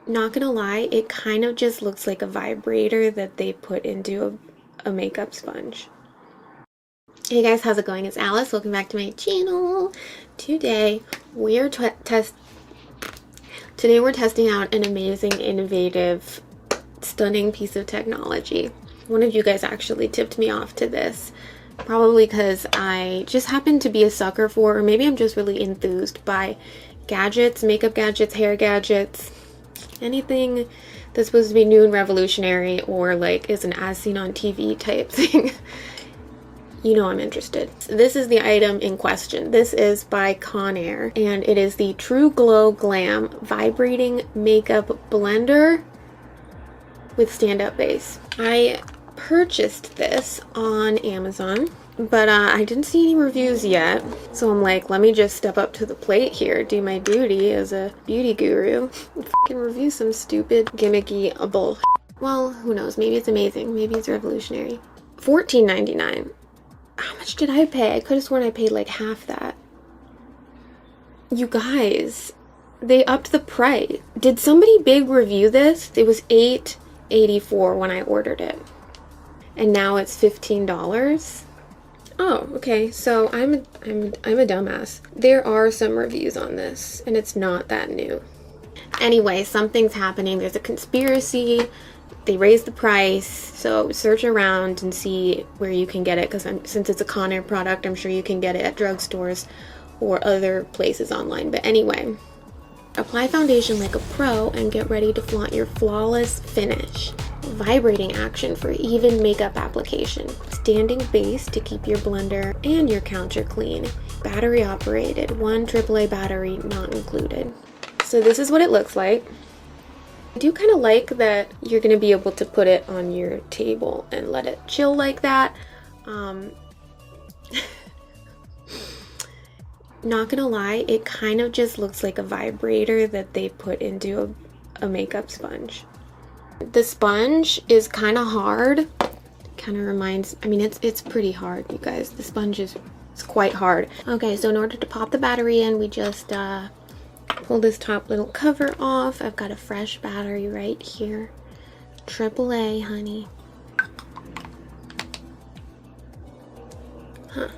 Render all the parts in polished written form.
Not gonna lie, it kind of just looks like a vibrator that they put into a makeup sponge. Hey guys, how's it going? It's Alice. Welcome back to my channel. Today we're testing out an amazing, innovative, stunning piece of technology. One of you guys actually tipped me off to this, probably because I just happen to be a sucker for, or maybe I'm just really enthused by gadgets, makeup gadgets, hair gadgets, anything that's supposed to be new and revolutionary or like is an as seen on TV type thing. You know I'm interested. This is the item in question. This is by Conair, and it is the True Glow Glam Vibrating Makeup Blender with stand-up base. I purchased this on Amazon, but I didn't see any reviews yet, so I'm like, let me just step up to the plate here, do my duty as a beauty guru, and fucking review some stupid gimmicky bull. Well, who knows, maybe it's amazing, maybe it's revolutionary. $14.99. How much did I pay? I could have sworn I paid like half that. You guys, they upped the price. Did somebody big review this? It was $8.84 when I ordered it, and now it's $15. Oh, okay. So I'm a dumbass. There are some reviews on this, and it's not that new. Anyway, something's happening. There's a conspiracy. They raised the price, so search around and see where you can get it, because since it's a Conair product, I'm sure you can get it at drugstores or other places online. But anyway, apply foundation like a pro and get ready to flaunt your flawless finish. Vibrating action for even makeup application. Standing base to keep your blender and your counter clean. Battery operated, 1 AAA battery not included. So this is what it looks like. I do kind of like that you're going to be able to put it on your table and let it chill like that. Not gonna lie, it kind of just looks like a vibrator that they put into a makeup sponge. The sponge is kind of hard. Kind of reminds, I mean, it's pretty hard, you guys. The sponge is quite hard. Okay, so in order to pop the battery in, we just pull this top little cover off. I've got a fresh battery right here. AAA, honey. Huh.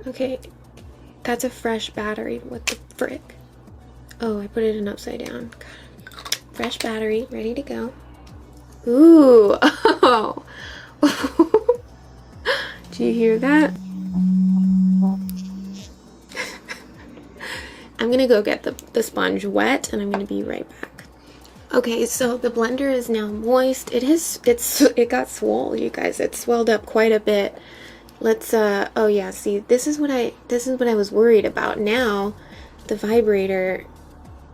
Okay, that's a fresh battery. What the frick? Oh, I put it in upside down. God. Fresh battery, ready to go. Ooh, oh. Do you hear that? I'm gonna go get the sponge wet, and I'm gonna be right back. Okay, so the blender is now moist. It got swole, you guys. It swelled up quite a bit. Let's oh yeah, see, this is what I was worried about. Now the vibrator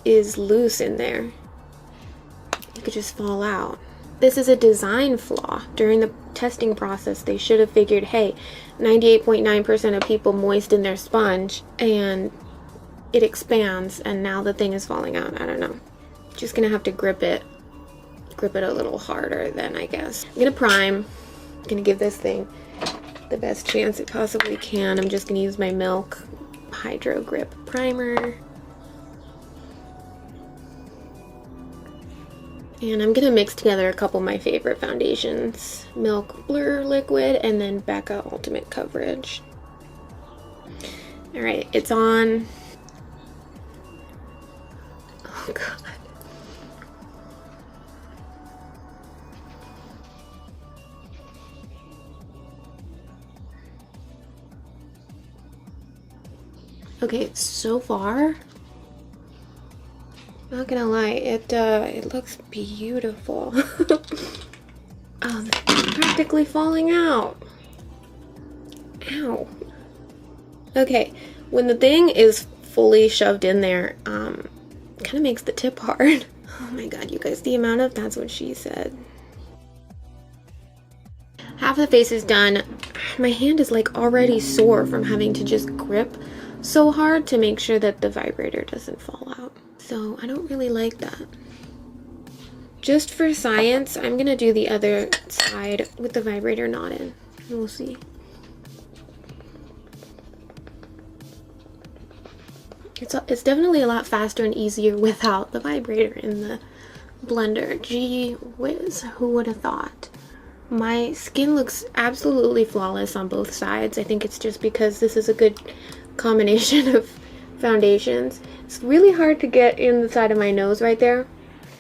is loose in there. It could just fall out. This is a design flaw. During the testing process, they should have figured, hey, 98.9% of people moisten their sponge and it expands, and now the thing is falling out. I don't know. Just gonna have to grip it a little harder then, I guess. I'm gonna prime. I'm gonna give this thing the best chance it possibly can. I'm just gonna use my Milk Hydro Grip Primer. And I'm gonna mix together a couple of my favorite foundations. Milk Blur Liquid and then Becca Ultimate Coverage. Alright, it's on. Oh god. Okay, so far, not gonna lie, it looks beautiful. Oh, it's practically falling out. Ow. Okay, when the thing is fully shoved in there, kind of makes the tip hard. Oh my god, you guys, the amount of that's what she said. Half the face is done. My hand is like already sore from having to just grip so hard to make sure that the vibrator doesn't fall out. So I don't really like that. Just for science, I'm gonna do the other side with the vibrator not in. We'll see. It's definitely a lot faster and easier without the vibrator in the blender. Gee whiz, who would have thought? My skin looks absolutely flawless on both sides. I think it's just because this is a good combination of foundations. It's really hard to get in the side of my nose right there.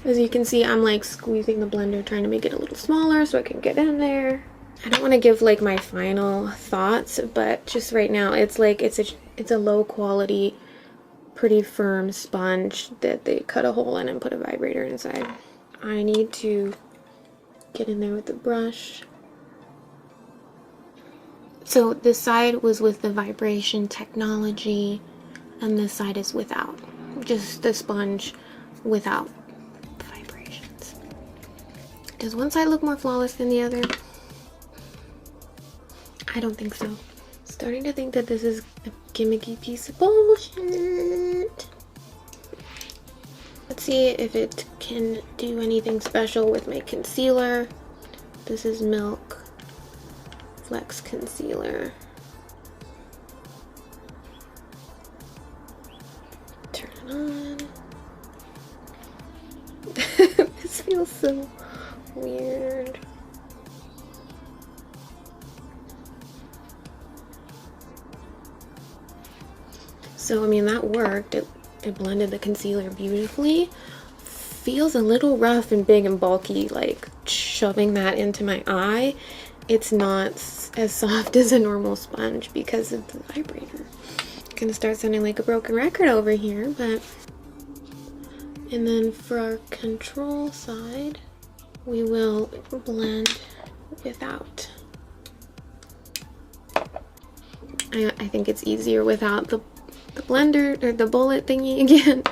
As you can see, I'm like squeezing the blender, trying to make it a little smaller so I can get in there. I don't want to give like my final thoughts, but just right now, it's like it's a low quality, pretty firm sponge that they cut a hole in and put a vibrator inside. I need to get in there with the brush. So this side was with the vibration technology, and this side is without. Just the sponge without vibrations. Does one side look more flawless than the other? I don't think so. Starting to think that this is a gimmicky piece of bullshit. Let's see if it can do anything special with my concealer. This is Milk Flex Concealer. Turn it on. This feels so weird. So, I mean, that worked. It blended the concealer beautifully. Feels a little rough and big and bulky, like shoving that into my eye. It's not as soft as a normal sponge because of the vibrator. Gonna start sounding like a broken record over here, but... And then for our control side, we will blend without. I think it's easier without the blender, or the bullet thingy again.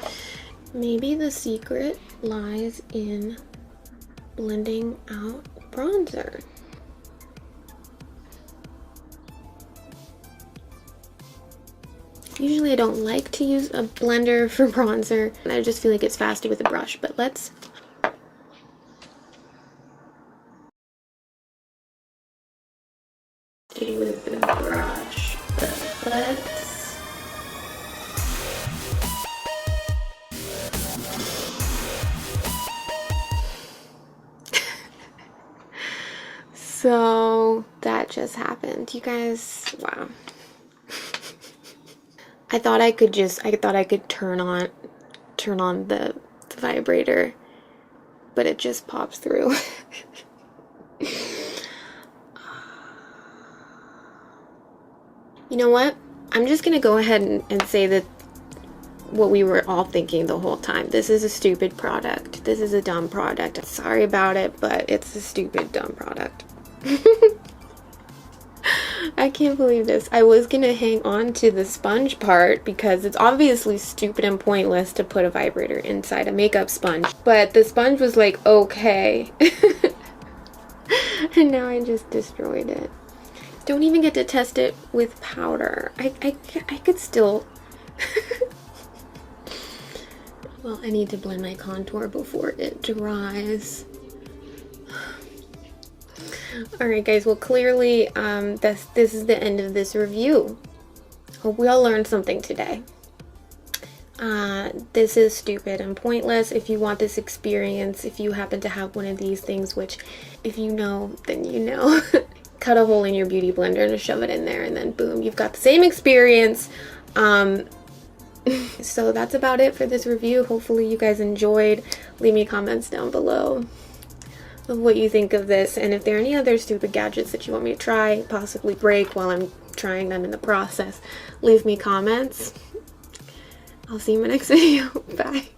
Maybe the secret lies in blending out bronzer. Usually I don't like to use a blender for bronzer. I just feel like it's faster with a brush, but let's... do with the brush, but let's... So that just happened, you guys. Wow. I thought I could turn on the vibrator, but it just pops through. You know what? I'm just gonna go ahead and say that what we were all thinking the whole time. This is a stupid product. This is a dumb product. Sorry about it, but it's a stupid, dumb product. I can't believe this. I was gonna hang on to the sponge part because it's obviously stupid and pointless to put a vibrator inside a makeup sponge, but the sponge was like, okay. And now I just destroyed it. Don't even get to test it with powder. I could still... Well, I need to blend my contour before it dries. Alright guys, well clearly this is the end of this review. Hope we all learned something today. This is stupid and pointless. If you want this experience, if you happen to have one of these things, which if you know, then you know, cut a hole in your beauty blender and shove it in there and then boom, you've got the same experience. So that's about it for this review. Hopefully you guys enjoyed. Leave me comments down below of what you think of this, and if there are any other stupid gadgets that you want me to try, possibly break while I'm trying them in the process, leave me comments. I'll see you in my next video. Bye.